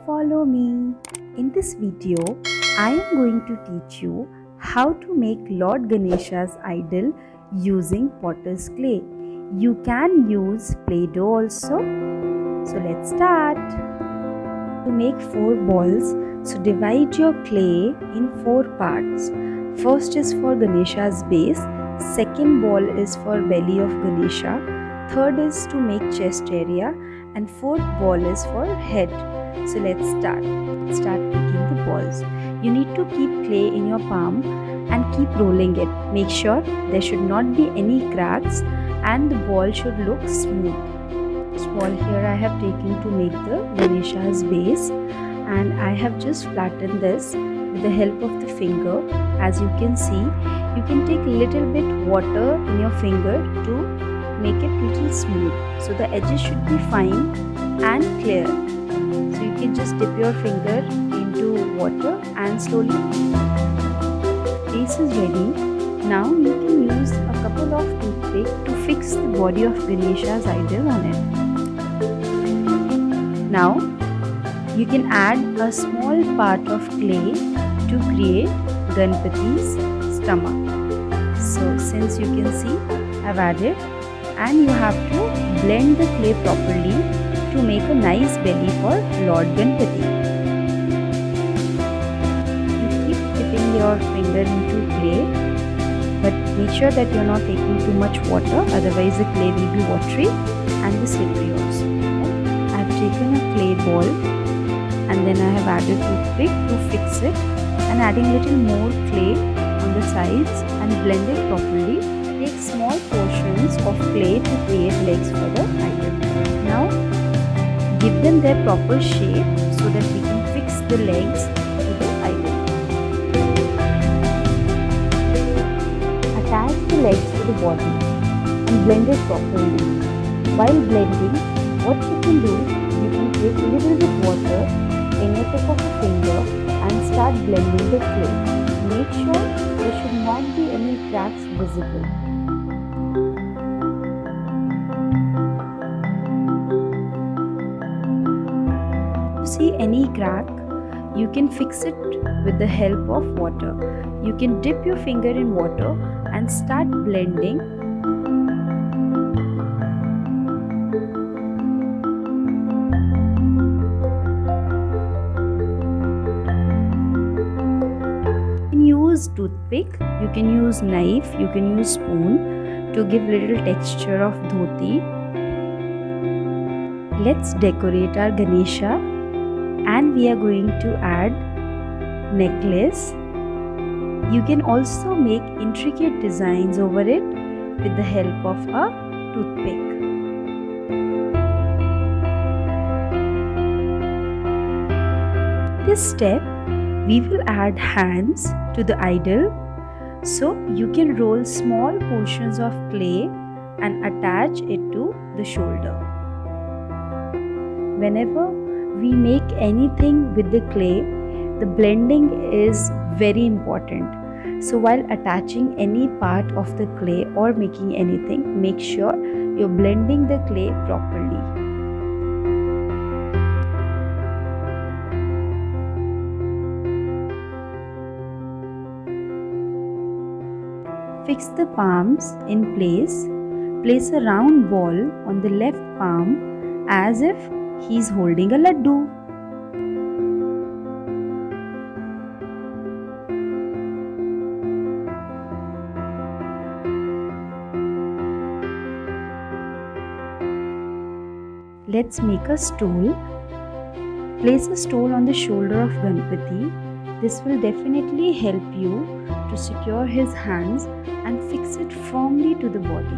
follow me. In this video, I am going to teach you how to make Lord Ganesha's idol using potter's clay. You can use Play-Doh also. So let's start. To make 4 balls, so divide your clay in 4 parts. First is for Ganesha's base, second ball is for belly of Ganesha, third is to make chest area, and fourth ball is for head. So let's start making the balls. You need to keep clay in your palm and keep rolling it. Make sure there should not be any cracks and the ball should look smooth. This ball here I have taken to make the Ganesha's base, and I have just flattened this with the help of the finger. As you can see, you can take a little bit water in your finger to make it little smooth. So the edges should be fine and clear. So you can just dip your finger into water and slowly. Base is ready. Now you can use a couple of toothpick to fix the body of Ganesha's idol on it. Now you can add a small part of clay to create Ganpati's stomach. So since you can see, I've added, and you have to blend the clay properly to make a nice belly for Lord Ganpati. You keep dipping your finger into clay, but make sure that you're not taking too much water, otherwise the clay will be watery and the slippery also. I've taken a clay ball and then I have added toothpick to fix it, and adding little more clay on the sides and blend it properly. Take small portions of clay to create legs for the idol. Now give them their proper shape so that we can fix the legs to the idol. Attach the legs to the body and blend it properly. While blending, what you can do, you can take a little bit water in the tip of a finger and start blending the clay. Make sure there should not be any cracks visible. If you see any crack, you can fix it with the help of water. You can dip your finger in water and start blending. Use toothpick, you can use knife, you can use spoon to give little texture of dhoti. Let's decorate our Ganesha, and we are going to add necklace. You can also make intricate designs over it with the help of a toothpick. This step, we will add hands to the idol, so you can roll small portions of clay and attach it to the shoulder. Whenever we make anything with the clay, the blending is very important. So while attaching any part of the clay or making anything, make sure you're blending the clay properly. Fix the palms in place. Place a round ball on the left palm as if he's holding a laddu. Let's make a stool. Place a stool on the shoulder of Ganpati. This will definitely help you to secure his hands and fix it firmly to the body.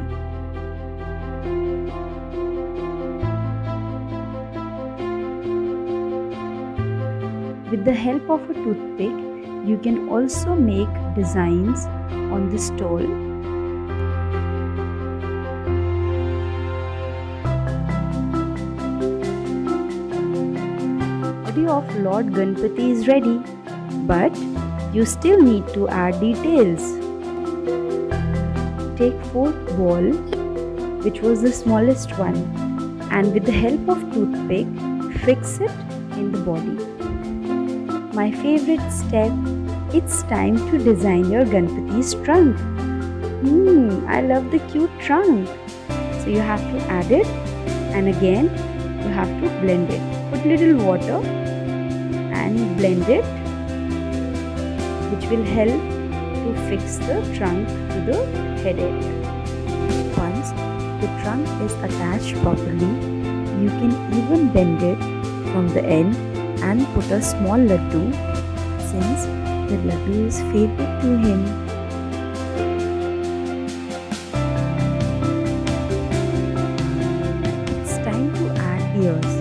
With the help of a toothpick, you can also make designs on the stool. The body of Lord Ganpati is ready, but you still need to add details. Take 4th ball, which was the smallest one, and with the help of toothpick, fix it in the body. My favorite step, it's time to design your Ganpati's trunk. I love the cute trunk. So you have to add it, and again you have to blend it. Put little water and blend it, which will help to fix the trunk to the head area. Once the trunk is attached properly, you can even bend it from the end and put a small laddu, since the laddu is favorite to him. It's time to add ears.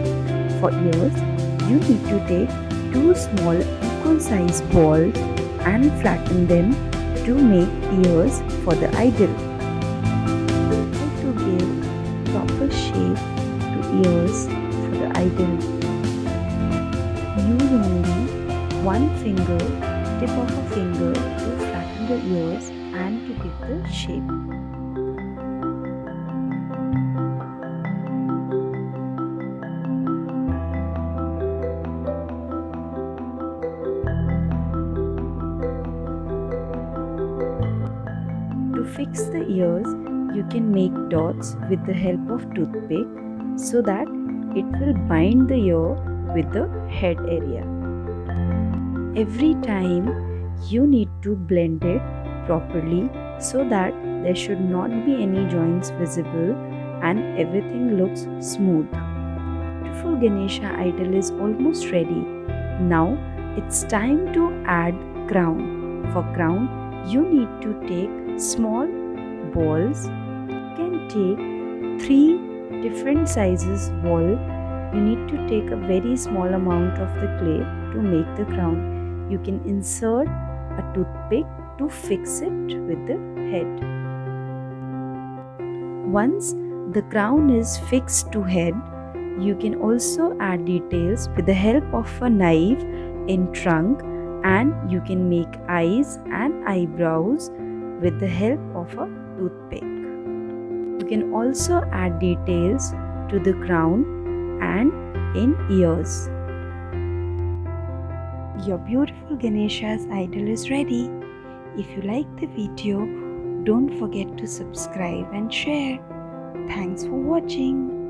For ears, you need to take 2 small equal size balls and flatten them to make ears for the idol. To give proper shape to ears for the idol, use only one finger, tip of a finger, to flatten the ears and to give the shape. To fix the ears, you can make dots with the help of toothpick so that it will bind the ear with the head area. Every time you need to blend it properly so that there should not be any joints visible and everything looks smooth. Beautiful Ganesha idol is almost ready. Now it's time to add crown. For crown, you need to take small balls. You can take 3 different sizes ball. You need to take a very small amount of the clay to make the crown. You can insert a toothpick to fix it with the head. Once the crown is fixed to head, you can also add details with the help of a knife in trunk, and you can make eyes and eyebrows with the help of a toothpick. You can also add details to the crown and in ears. Your beautiful Ganesha's idol is ready. If you like the video, don't forget to subscribe and share. Thanks for watching.